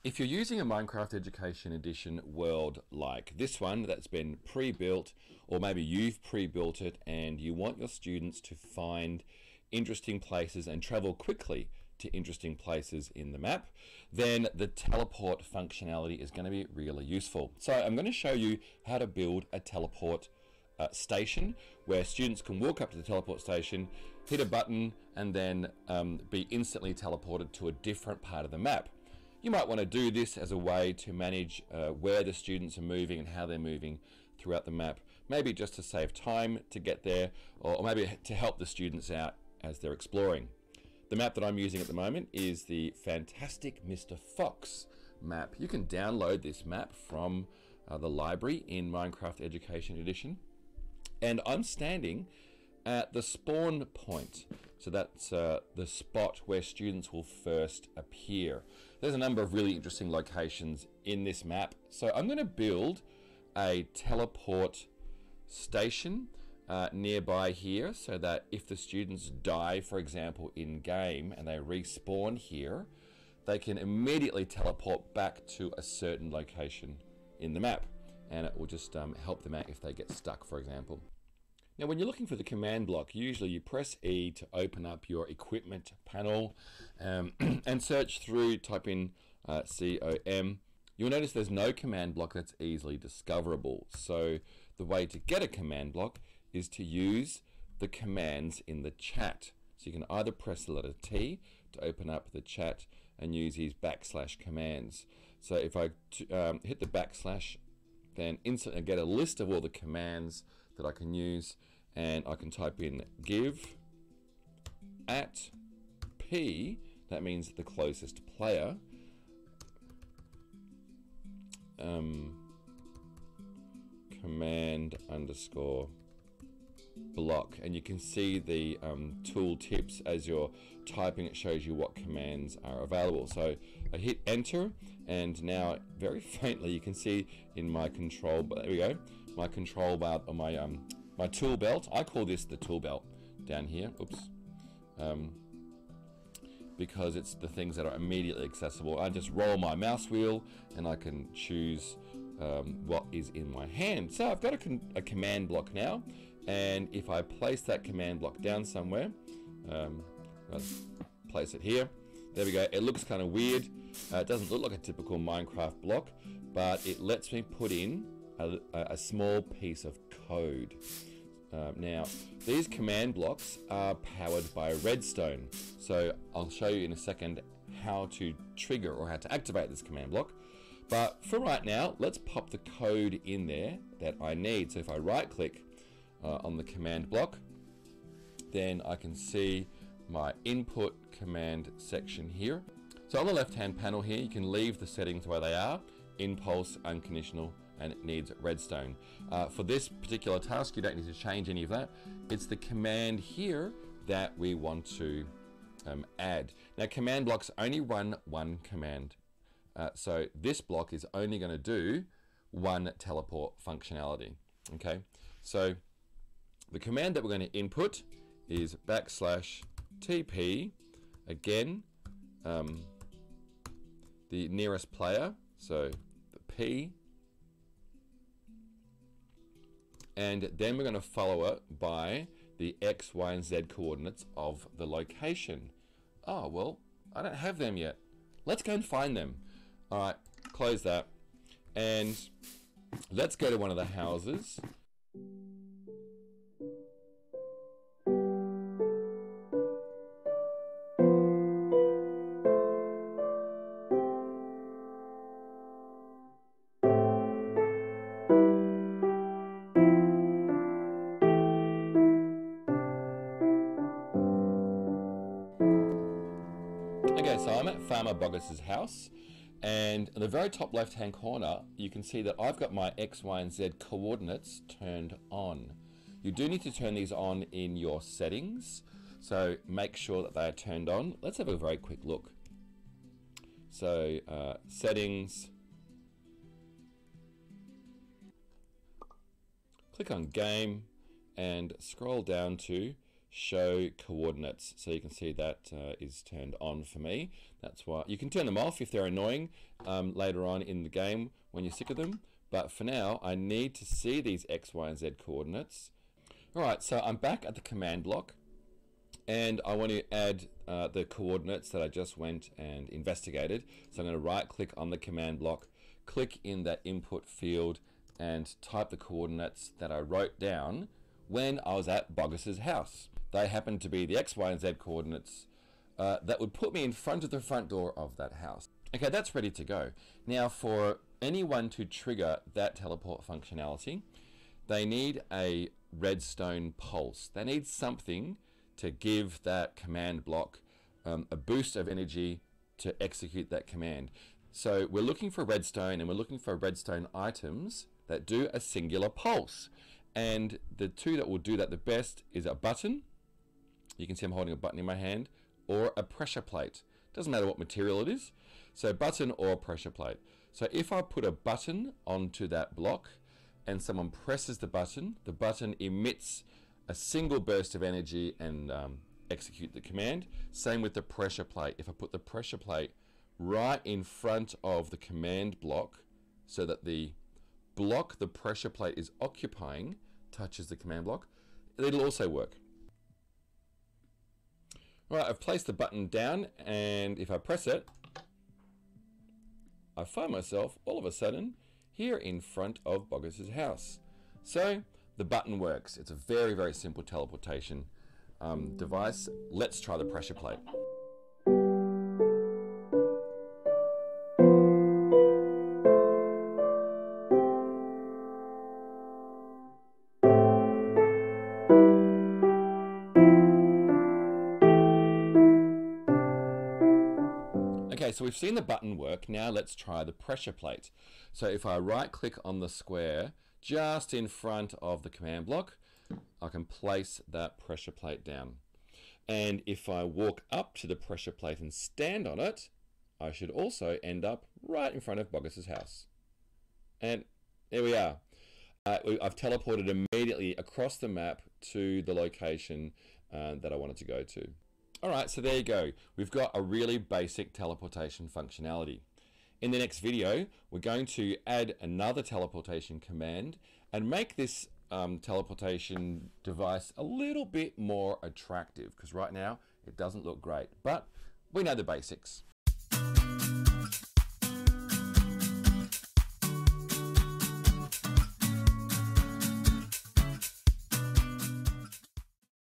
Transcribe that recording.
If you're using a Minecraft Education Edition world like this one that's been pre-built, or maybe you've pre-built it and you want your students to find interesting places and travel quickly to interesting places in the map, then the teleport functionality is going to be really useful. So I'm going to show you how to build a teleport station where students can walk up to the teleport station, hit a button, and then be instantly teleported to a different part of the map. You might want to do this as a way to manage where the students are moving and how they're moving throughout the map. Maybe just to save time to get there, or maybe to help the students out as they're exploring. The map that I'm using at the moment is the fantastic Mr. Fox map. You can download this map from the library in Minecraft Education Edition. And I'm standing at the spawn point. So that's the spot where students will first appear. There's a number of really interesting locations in this map. So I'm going to build a teleport station nearby here, so that if the students die, for example, in game and they respawn here, they can immediately teleport back to a certain location in the map, and it will just help them out if they get stuck, for example. Now, when you're looking for the command block, usually you press E to open up your equipment panel and search through, type in COM. You'll notice there's no command block that's easily discoverable. So the way to get a command block is to use the commands in the chat. So you can either press the letter T to open up the chat and use these / commands. So if I hit the /, then instantly get a list of all the commands that I can use, and I can type in give at P, that means the closest player, command _ block, and you can see the tool tips as you're typing. It shows you what commands are available. So I hit enter, and now very faintly you can see in my control, there we go, my control bar, or my tool belt. I call this the tool belt down here, because it's the things that are immediately accessible. I just roll my mouse wheel and I can choose what is in my hand. So I've got a command block now, and if I place that command block down somewhere, let's place it here. There we go. It looks kind of weird. It doesn't look like a typical Minecraft block, but it lets me put in a small piece of code. Now, these command blocks are powered by Redstone. So I'll show you in a second how to trigger or how to activate this command block. But for right now, let's pop the code in there that I need. So if I right click on the command block, then I can see my input command section here. So on the left hand panel here, you can leave the settings where they are: impulse, unconditional, and it needs redstone. For this particular task, you don't need to change any of that. It's the command here that we want to add. Now, command blocks only run one command. So this block is only going to do one teleport functionality. Okay, so the command that we're going to input is /TP, again, the nearest player, so the P, and then we're going to follow it by the X, Y, and Z coordinates of the location. Oh, well, I don't have them yet. Let's go and find them. All right, close that, and let's go to one of the houses. Okay, so I'm at Farmer Boggus's house, and in the very top left hand corner you can see that I've got my X, Y, and Z coordinates turned on. You do need to turn these on in your settings, so make sure that they are turned on. Let's have a very quick look. So settings, click on game and scroll down to show coordinates. So you can see that is turned on for me. That's why you can turn them off if they're annoying later on in the game when you're sick of them. But for now, I need to see these X, Y, and Z coordinates. All right, so I'm back at the command block, and I want to add the coordinates that I just went and investigated. So I'm going to right click on the command block, click in that input field, and type the coordinates that I wrote down when I was at Boggus's house. They happen to be the X, Y, and Z coordinates that would put me in front of the front door of that house. Okay, that's ready to go. Now, for anyone to trigger that teleport functionality, they need a Redstone Pulse. They need something to give that command block a boost of energy to execute that command. So we're looking for redstone, and we're looking for redstone items that do a singular pulse. And the two that will do that the best is a button. You can see I'm holding a button in my hand, or a pressure plate. Doesn't matter what material it is. So button or pressure plate. So if I put a button onto that block and someone presses the button emits a single burst of energy and execute the command. Same with the pressure plate. If I put the pressure plate right in front of the command block so that the block the pressure plate is occupying touches the command block, it'll also work. Right, I've placed the button down, and if I press it, I find myself all of a sudden here in front of Boggus's house. So the button works. It's a very, very simple teleportation device. Let's try the pressure plate. Okay, so we've seen the button work. Now let's try the pressure plate. So if I right click on the square just in front of the command block, I can place that pressure plate down. And if I walk up to the pressure plate and stand on it, I should also end up right in front of Boggus's house. And there we are. I've teleported immediately across the map to the location that I wanted to go to. All right, so there you go. We've got a really basic teleportation functionality. In the next video, we're going to add another teleportation command and make this teleportation device a little bit more attractive, because right now it doesn't look great, but we know the basics.